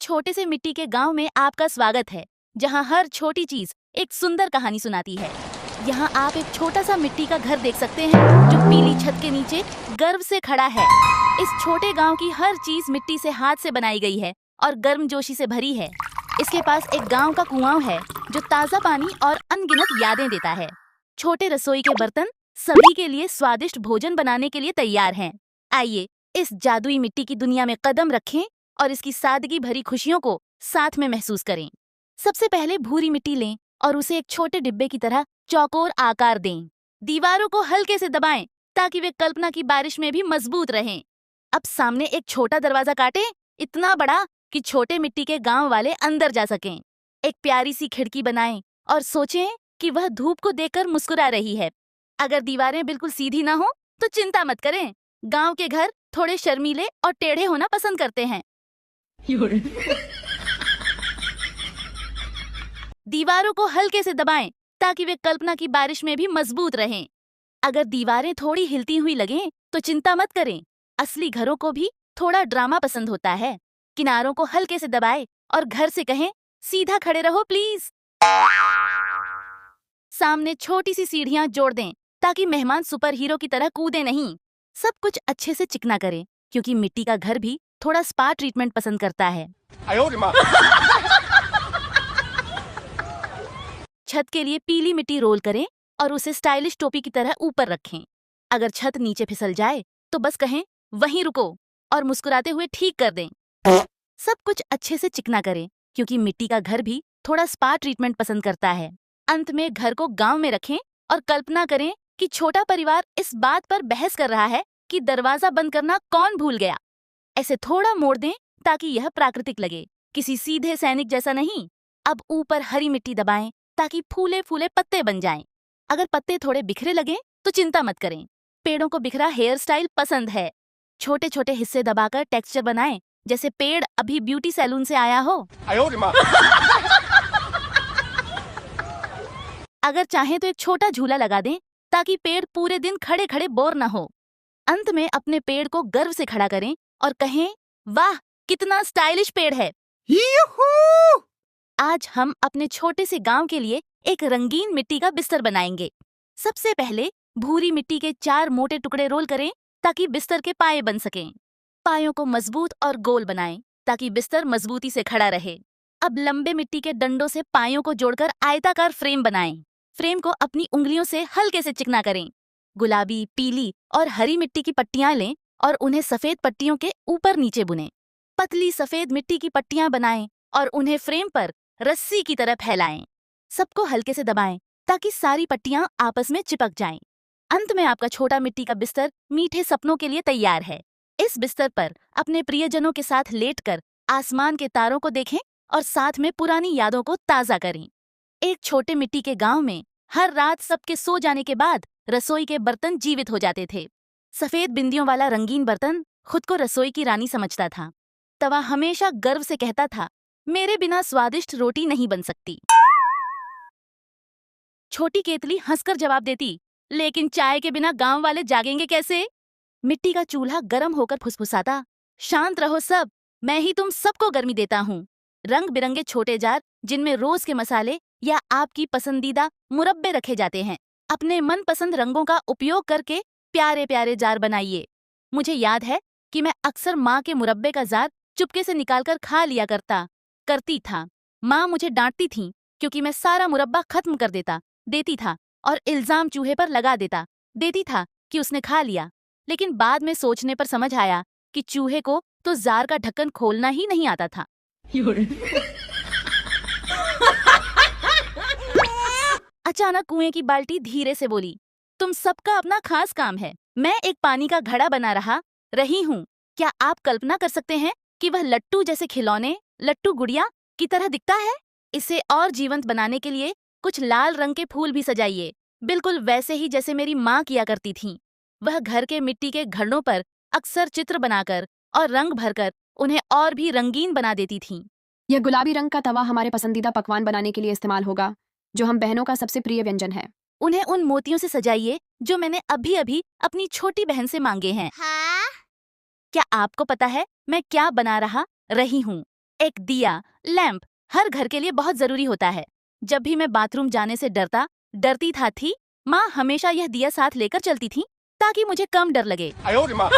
छोटे से मिट्टी के गांव में आपका स्वागत है, जहां हर छोटी चीज एक सुंदर कहानी सुनाती है। यहां आप एक छोटा सा मिट्टी का घर देख सकते हैं, जो पीली छत के नीचे गर्व से खड़ा है। इस छोटे गांव की हर चीज मिट्टी से हाथ से बनाई गई है और गर्मजोशी से भरी है। इसके पास एक गांव का कुआं है, जो ताज़ा पानी और अनगिनत यादें देता है। छोटे रसोई के बर्तन सभी के लिए स्वादिष्ट भोजन बनाने के लिए तैयार हैं। आइए इस जादुई मिट्टी की दुनिया में कदम रखें और इसकी सादगी भरी खुशियों को साथ में महसूस करें। सबसे पहले भूरी मिट्टी लें और उसे एक छोटे डिब्बे की तरह चौकोर आकार दें। दीवारों को हल्के से दबाएं ताकि वे कल्पना की बारिश में भी मजबूत रहें। अब सामने एक छोटा दरवाजा काटें, इतना बड़ा कि छोटे मिट्टी के गांव वाले अंदर जा सकें। एक प्यारी सी खिड़की बनाएं और सोचें कि वह धूप को देखकर मुस्कुरा रही है। अगर दीवारें बिल्कुल सीधी ना हो तो चिंता मत करें, गांव के घर थोड़े शर्मीले और टेढ़े होना पसंद करते हैं। दीवारों को हल्के से दबाएं ताकि वे कल्पना की बारिश में भी मजबूत रहें। अगर दीवारें थोड़ी हिलती हुई लगें तो चिंता मत करें, असली घरों को भी थोड़ा ड्रामा पसंद होता है। किनारों को हल्के से दबाएं और घर से कहें, सीधा खड़े रहो प्लीज। सामने छोटी सी सीढ़ियां जोड़ दें ताकि मेहमान सुपर हीरो की तरह कूदे नहीं। सब कुछ अच्छे से चिकना करें, क्योंकि मिट्टी का घर भी थोड़ा स्पा ट्रीटमेंट पसंद करता है। छत के लिए पीली मिट्टी रोल करें और उसे स्टाइलिश टोपी की तरह ऊपर रखें। अगर छत नीचे फिसल जाए तो बस कहें, वहीं रुको, और मुस्कुराते हुए ठीक कर दें। सब कुछ अच्छे से चिकना करें, क्योंकि मिट्टी का घर भी थोड़ा स्पा ट्रीटमेंट पसंद करता है। अंत में घर को गांव में रखें और कल्पना करें कि छोटा परिवार इस बात पर बहस कर रहा है कि दरवाजा बंद करना कौन भूल गया। ऐसे थोड़ा मोड़ दें ताकि यह प्राकृतिक लगे, किसी सीधे सैनिक जैसा नहीं। अब ऊपर हरी मिट्टी दबाएं ताकि फूले फूले पत्ते बन जाएं। अगर पत्ते थोड़े बिखरे लगें तो चिंता मत करें, पेड़ों को बिखरा हेयर स्टाइल पसंद है। छोटे छोटे हिस्से दबाकर टेक्सचर बनाएं, जैसे पेड़ अभी ब्यूटी सैलून से आया हो। अगर चाहें तो एक छोटा झूला लगा दें ताकि पेड़ पूरे दिन खड़े खड़े बोर न हो। अंत में अपने पेड़ को गर्व से खड़ा करें और कहें, वाह कितना स्टाइलिश पेड़ है। आज हम अपने छोटे से गांव के लिए एक रंगीन मिट्टी का बिस्तर बनाएंगे। सबसे पहले भूरी मिट्टी के 4 मोटे टुकड़े रोल करें ताकि बिस्तर के पाए बन सकें। पायों को मजबूत और गोल बनाएं ताकि बिस्तर मजबूती से खड़ा रहे। अब लंबे मिट्टी के डंडों से पायों को जोड़कर आयताकार फ्रेम बनाएं। फ्रेम को अपनी उंगलियों से हल्के से चिकना करें। गुलाबी, पीली और हरी मिट्टी की पट्टियां लें और उन्हें सफेद पट्टियों के ऊपर नीचे बुनें। पतली सफेद मिट्टी की पट्टियां बनाएं और उन्हें फ्रेम पर रस्सी की तरह फैलाएं। सबको हल्के से दबाएं ताकि सारी पट्टियां आपस में चिपक जाएं। अंत में आपका छोटा मिट्टी का बिस्तर मीठे सपनों के लिए तैयार है। इस बिस्तर पर अपने प्रियजनों के साथ लेटकर आसमान के तारों को देखें और साथ में पुरानी यादों को ताज़ा करें। एक छोटे मिट्टी के गांव में हर रात सबके सो जाने के बाद रसोई के बर्तन जीवित हो जाते थे। सफेद बिंदियों वाला रंगीन बर्तन खुद को रसोई की रानी समझता था। तवा हमेशा गर्व से कहता था, मेरे बिना स्वादिष्ट रोटी नहीं बन सकती। छोटी केतली हंसकर जवाब देती, लेकिन चाय के बिना गांव वाले जागेंगे कैसे? मिट्टी का चूल्हा गर्म होकर फुसफुसाता, शांत रहो सब, मैं ही तुम सबको गर्मी देता हूँ। रंग बिरंगे छोटे जार जिनमें रोज के मसाले या आपकी पसंदीदा मुरब्बे रखे जाते हैं। अपने मनपसंद रंगों का उपयोग करके प्यारे प्यारे जार बनाइए। मुझे याद है कि मैं अक्सर माँ के मुरब्बे का जार चुपके से निकालकर खा लिया करती था। माँ मुझे डांटती थी क्योंकि मैं सारा मुरब्बा खत्म कर देती था और इल्जाम चूहे पर लगा देती था कि उसने खा लिया। लेकिन बाद में सोचने पर समझ आया कि चूहे को तो जार का ढक्कन खोलना ही नहीं आता था। अचानक कुएं की बाल्टी धीरे से बोली, तुम सबका अपना खास काम है। मैं एक पानी का घड़ा बना रही हूँ। क्या आप कल्पना कर सकते हैं कि वह लट्टू जैसे खिलौने, लट्टू गुड़िया की तरह दिखता है? इसे और जीवंत बनाने के लिए कुछ लाल रंग के फूल भी सजाइए, बिल्कुल वैसे ही जैसे मेरी माँ किया करती थी। वह घर के मिट्टी के घड़ों पर अक्सर चित्र बनाकर और रंग भरकर उन्हें और भी रंगीन बना देती थी। यह गुलाबी रंग का तवा हमारे पसंदीदा पकवान बनाने के लिए इस्तेमाल होगा, जो हम बहनों का सबसे प्रिय व्यंजन है। उन्हें उन मोतियों से सजाइए जो मैंने अभी अभी अपनी छोटी बहन से मांगे हैं। हाँ? क्या आपको पता है मैं क्या बना रही हूँ? एक दिया, लैंप हर घर के लिए बहुत जरूरी होता है। जब भी मैं बाथरूम जाने से डरती थी, माँ हमेशा यह दिया साथ लेकर चलती थी ताकि मुझे कम डर लगे। 哎呦我的妈！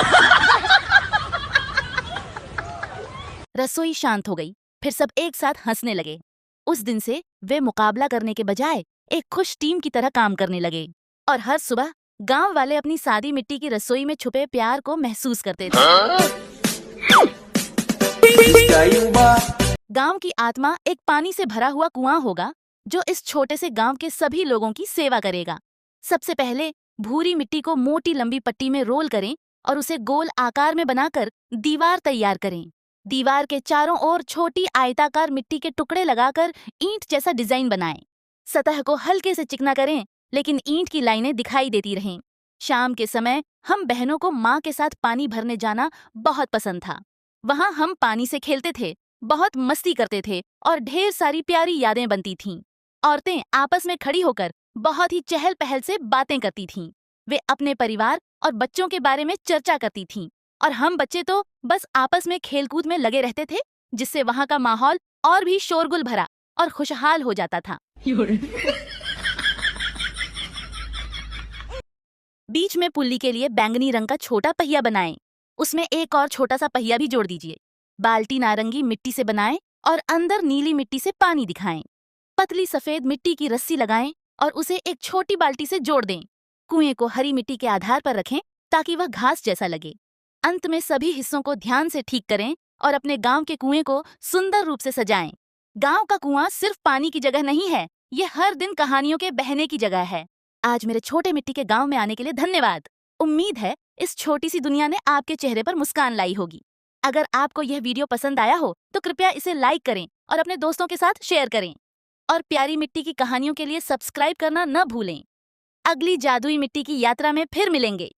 रसोई शांत हो गई, फिर सब एक साथ हंसने लगे। उस दिन से वे मुकाबला करने के बजाय एक खुश टीम की तरह काम करने लगे और हर सुबह गांव वाले अपनी सादी मिट्टी की रसोई में छुपे प्यार को महसूस करते थे। गांव की आत्मा एक पानी से भरा हुआ कुआं होगा जो इस छोटे से गांव के सभी लोगों की सेवा करेगा। सबसे पहले भूरी मिट्टी को मोटी लंबी पट्टी में रोल करें और उसे गोल आकार में बनाकर दीवार तैयार करें। दीवार के चारों ओर छोटी आयताकार मिट्टी के टुकड़े लगाकर ईंट जैसा डिजाइन बनाएं। सतह को हल्के से चिकना करें, लेकिन ईंट की लाइनें दिखाई देती रहें। शाम के समय हम बहनों को माँ के साथ पानी भरने जाना बहुत पसंद था। वहाँ हम पानी से खेलते थे, बहुत मस्ती करते थे और ढेर सारी प्यारी यादें बनती थीं। औरतें आपस में खड़ी होकर बहुत ही चहल पहल से बातें करती थीं। वे अपने परिवार और बच्चों के बारे में चर्चा करती थीं और हम बच्चे तो बस आपस में खेलकूद में लगे रहते थे, जिससे वहाँ का माहौल और भी शोरगुल भरा और खुशहाल हो जाता था। बीच में पुल्ली के लिए बैंगनी रंग का छोटा पहिया बनाएं। उसमें एक और छोटा सा पहिया भी जोड़ दीजिए। बाल्टी नारंगी मिट्टी से बनाएं और अंदर नीली मिट्टी से पानी दिखाएं। पतली सफेद मिट्टी की रस्सी लगाएं और उसे एक छोटी बाल्टी से जोड़ दें। कुएं को हरी मिट्टी के आधार पर रखें ताकि वह घास जैसा लगे। अंत में सभी हिस्सों को ध्यान से ठीक करें और अपने गांव के कुएं को सुंदर रूप से सजाएं। गांव का कुआं सिर्फ पानी की जगह नहीं है, ये हर दिन कहानियों के बहने की जगह है। आज मेरे छोटे मिट्टी के गांव में आने के लिए धन्यवाद। उम्मीद है इस छोटी सी दुनिया ने आपके चेहरे पर मुस्कान लाई होगी। अगर आपको यह वीडियो पसंद आया हो तो कृपया इसे लाइक करें और अपने दोस्तों के साथ शेयर करें और प्यारी मिट्टी की कहानियों के लिए सब्सक्राइब करना न भूलें। अगली जादुई मिट्टी की यात्रा में फिर मिलेंगे।